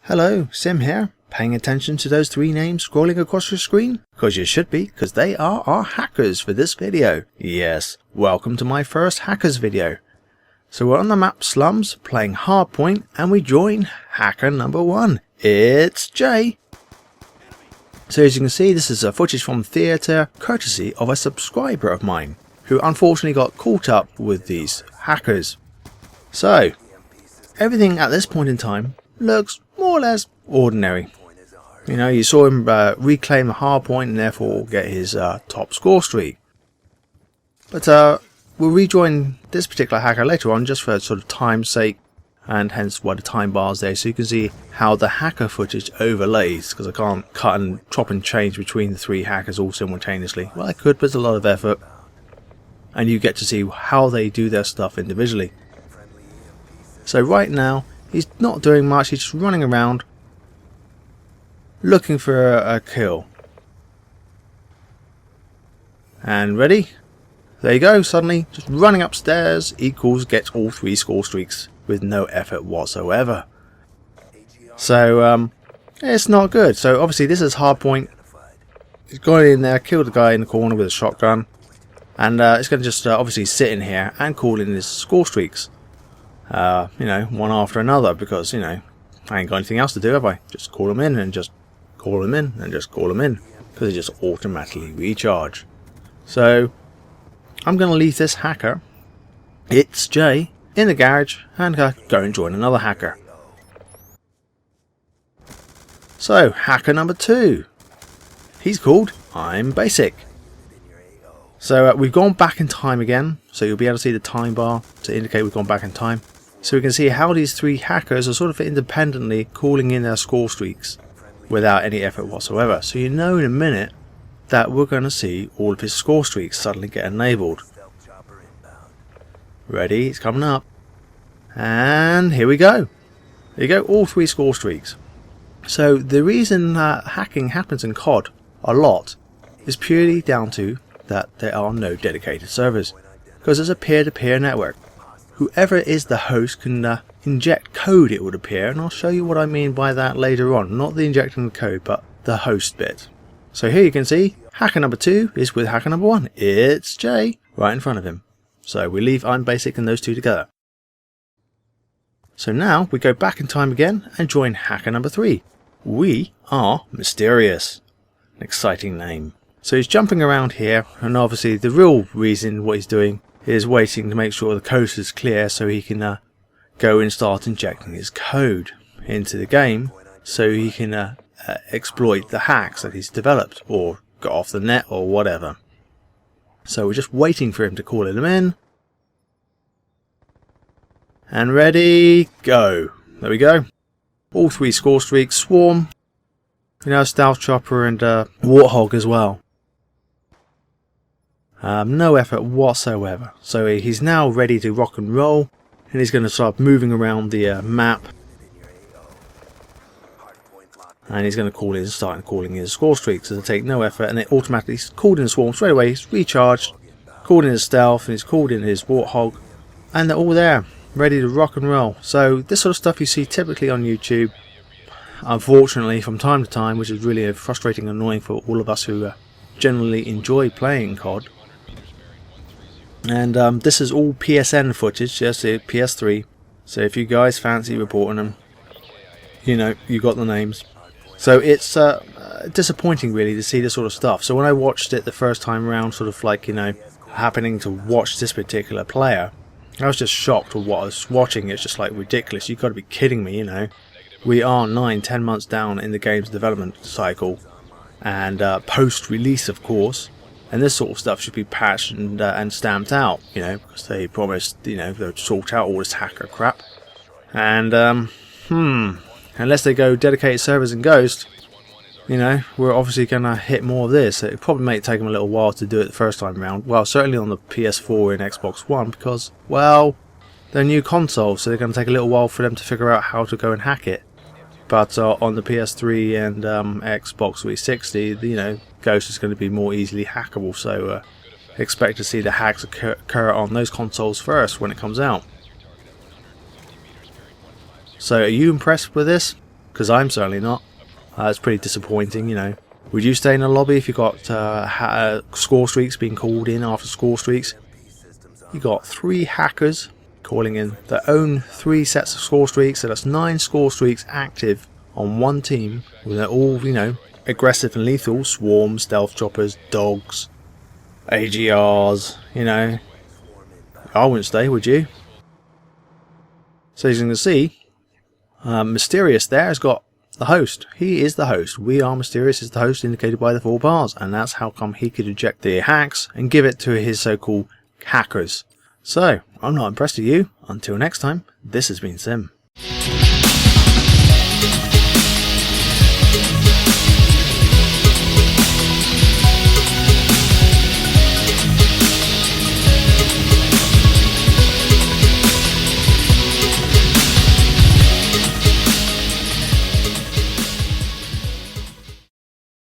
Hello, Sim here. Paying attention to those three names scrolling across your screen? Because you should be, because they are our hackers for this video. Yes, welcome to my first hackers video. So we're on the map Slums, playing Hardpoint, and we join hacker number 1. It's Jay. So as you can see, this is footage from theatre, courtesy of a subscriber of mine, who unfortunately got caught up with these hackers. So, everything at this point in time looks more or less ordinary. You know, you saw him reclaim the hard point and therefore get his top score streak. But we'll rejoin this particular hacker later on just for sort of time's sake, and hence why the time bar's there, so you can see how the hacker footage overlays, because I can't cut and chop and change between the three hackers all simultaneously. Well, I could, but it's a lot of effort, and you get to see how they do their stuff individually. So right now, he's not doing much, he's just running around looking for a kill. And ready? There you go, suddenly just running upstairs equals gets all three score streaks with no effort whatsoever. So it's not good. So obviously this is Hardpoint. He's gone in there, killed the guy in the corner with a shotgun, and it's going to just obviously sit in here and call in his score streaks. You know, one after another, because, you know, I ain't got anything else to do, have I? Just call them in and just call them in and just call them in, because they just automatically recharge. So I'm going to leave this hacker, it's Jay, in the garage and go and join another hacker. So hacker number 2, he's called I'm Basic. So we've gone back in time again, so you'll be able to see the time bar to indicate we've gone back in time. So we can see how these three hackers are sort of independently calling in their score streaks without any effort whatsoever. So you know in a minute that we're going to see all of his score streaks suddenly get enabled. Ready, it's coming up. And here we go. There you go, all three score streaks. So the reason that hacking happens in COD a lot is purely down to that there are no dedicated servers, because it's a peer-to-peer network. Whoever is the host can inject code, it would appear, and I'll show you what I mean by that later on. Not the injecting the code, but the host bit. So here you can see hacker number 2 is with hacker number 1. It's Jay right in front of him. So we leave I'm Basic and those two together. So now we go back in time again and join hacker number 3. We are Mysterious. An exciting name. So he's jumping around here, and obviously the real reason what he's doing is waiting to make sure the coast is clear so he can go and start injecting his code into the game, so he can exploit the hacks that he's developed or got off the net or whatever. So we're just waiting for him to call him in. And ready, go. There we go. All three score streaks, Swarm, you know, Stealth Chopper and Warthog as well. No effort whatsoever. So he's now ready to rock and roll, and he's going to start moving around the map, and he's going to start calling his score streaks. So they take no effort, and it automatically called in Swarm straight away. He's recharged, called in his Stealth, and he's called in his Warthog, and they're all there, ready to rock and roll. So this sort of stuff you see typically on YouTube, unfortunately, from time to time, which is really frustrating and annoying for all of us who generally enjoy playing COD. And this is all PSN footage, just PS3. So if you guys fancy reporting them, you know, you got the names. So it's disappointing really to see this sort of stuff. So when I watched it the first time around, sort of like, you know, happening to watch this particular player, I was just shocked with what I was watching. It's just like ridiculous. You've got to be kidding me, you know. We are 9-10 months down in the game's development cycle, and post-release, of course. And this sort of stuff should be patched and stamped out, you know, because they promised, you know, they'd sort out all this hacker crap. And, unless they go dedicated servers and Ghost, you know, we're obviously going to hit more of this. It probably may take them a little while to do it the first time around. Well, certainly on the PS4 and Xbox One, because, well, they're new consoles, so they're going to take a little while for them to figure out how to go and hack it. But on the PS3 and Xbox 360, you know, Ghost is going to be more easily hackable, so expect to see the hacks occur on those consoles first when it comes out. So are you impressed with this? because I'm certainly not. It's pretty disappointing, you know. Would you stay in a lobby if you got score streaks being called in after score streaks? You got 3 hackers calling in their own 3 sets of score streaks, so that's 9 score streaks active on one team, with all, you know, aggressive and lethal, swarms, stealth choppers, dogs, AGRs, you know. I wouldn't stay, would you? So as you can see, Mysterious there has got the host. He is the host. We Are Mysterious is the host indicated by the 4 bars, and that's how come he could eject the hacks and give it to his so-called hackers. So, I'm not impressed with you. Until next time, this has been Sim.